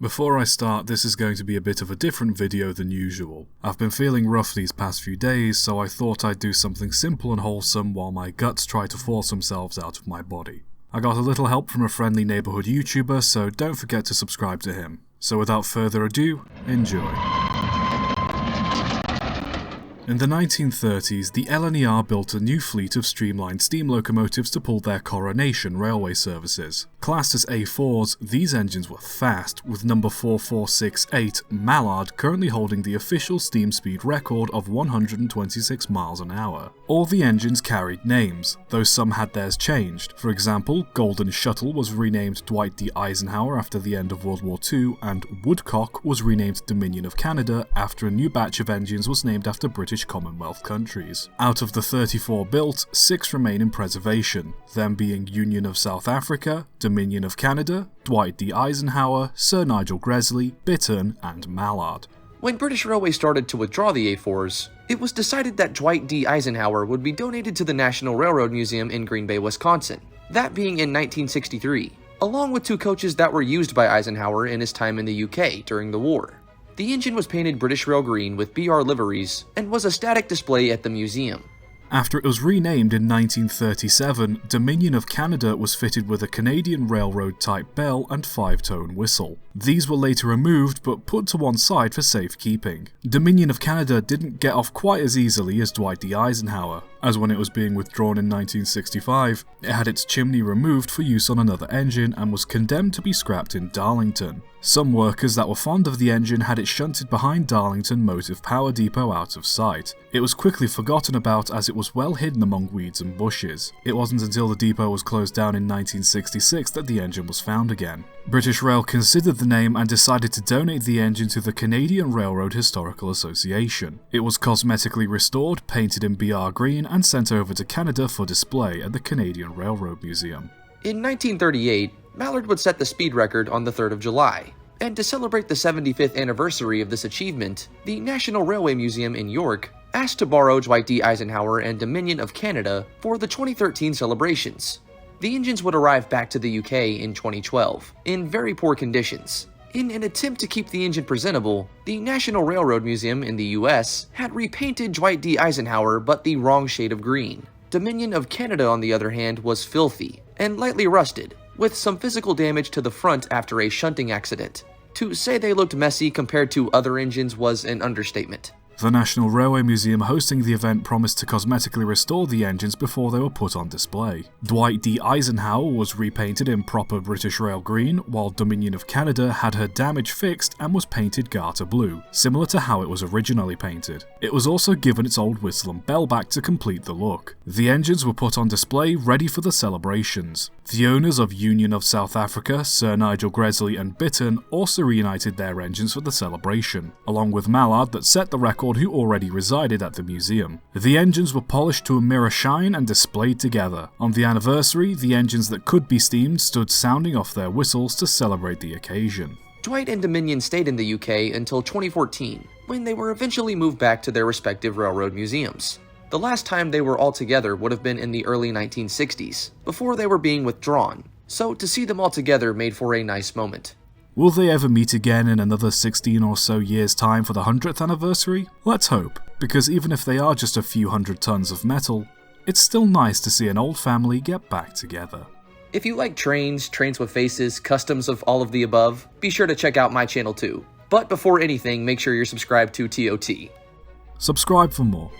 Before I start, this is going to be a bit of a different video than usual. I've been feeling rough these past few days, so I thought I'd do something simple and wholesome while my guts try to force themselves out of my body. I got a little help from a friendly neighbourhood YouTuber, so don't forget to subscribe to him. So without further ado, enjoy. In the 1930s, the LNER built a new fleet of streamlined steam locomotives to pull their Coronation railway services. Classed as A4s, these engines were fast, with number 4468 Mallard currently holding the official steam speed record of 126 miles an hour. All the engines carried names, though some had theirs changed. For example, Golden Shuttle was renamed Dwight D. Eisenhower after the end of World War II, and Woodcock was renamed Dominion of Canada after a new batch of engines was named after British Commonwealth countries. Out of the 34 built, 6 remain in preservation, them being Union of South Africa, Dominion of Canada, Dwight D. Eisenhower, Sir Nigel Gresley, Bittern, and Mallard. When British Railways started to withdraw the A4s, it was decided that Dwight D. Eisenhower would be donated to the National Railroad Museum in Green Bay, Wisconsin, that being in 1963, along with 2 coaches that were used by Eisenhower in his time in the UK during the war. The engine was painted British Rail green with BR liveries and was a static display at the museum. After it was renamed in 1937, Dominion of Canada was fitted with a Canadian Railroad type bell and 5-tone whistle. These were later removed but put to one side for safekeeping. Dominion of Canada didn't get off quite as easily as Dwight D. Eisenhower, as when it was being withdrawn in 1965, it had its chimney removed for use on another engine and was condemned to be scrapped in Darlington. Some workers that were fond of the engine had it shunted behind Darlington Motive Power Depot out of sight. It was quickly forgotten about as it was well hidden among weeds and bushes. It wasn't until the depot was closed down in 1966 that the engine was found again. British Rail considered the name and decided to donate the engine to the Canadian Railroad Historical Association. It was cosmetically restored, painted in BR green, and sent over to Canada for display at the Canadian Railroad Museum. In 1938, Mallard would set the speed record on the 3rd of July, and to celebrate the 75th anniversary of this achievement, the National Railway Museum in York asked to borrow Dwight D. Eisenhower and Dominion of Canada for the 2013 celebrations. The engines would arrive back to the UK in 2012, in very poor conditions. In an attempt to keep the engine presentable, the National Railroad Museum in the US had repainted Dwight D. Eisenhower but the wrong shade of green. Dominion of Canada, on the other hand, was filthy and lightly rusted, with some physical damage to the front after a shunting accident. To say they looked messy compared to other engines was an understatement. The National Railway Museum hosting the event promised to cosmetically restore the engines before they were put on display. Dwight D. Eisenhower was repainted in proper British Rail green, while Dominion of Canada had her damage fixed and was painted garter blue, similar to how it was originally painted. It was also given its old whistle and bell back to complete the look. The engines were put on display ready for the celebrations. The owners of Union of South Africa, Sir Nigel Gresley and Bittern, also reunited their engines for the celebration, along with Mallard that set the record who already resided at the museum. The engines were polished to a mirror shine and displayed together. On the anniversary, the engines that could be steamed stood sounding off their whistles to celebrate the occasion. Dwight and Dominion stayed in the UK until 2014, when they were eventually moved back to their respective railroad museums. The last time they were all together would have been in the early 1960s, before they were being withdrawn, so to see them all together made for a nice moment. Will they ever meet again in another 16 or so years' time for the 100th anniversary? Let's hope, because even if they are just a few hundred tons of metal, it's still nice to see an old family get back together. If you like trains, trains with faces, customs of all of the above, be sure to check out my channel too. But before anything, make sure you're subscribed to TOT. Subscribe for more.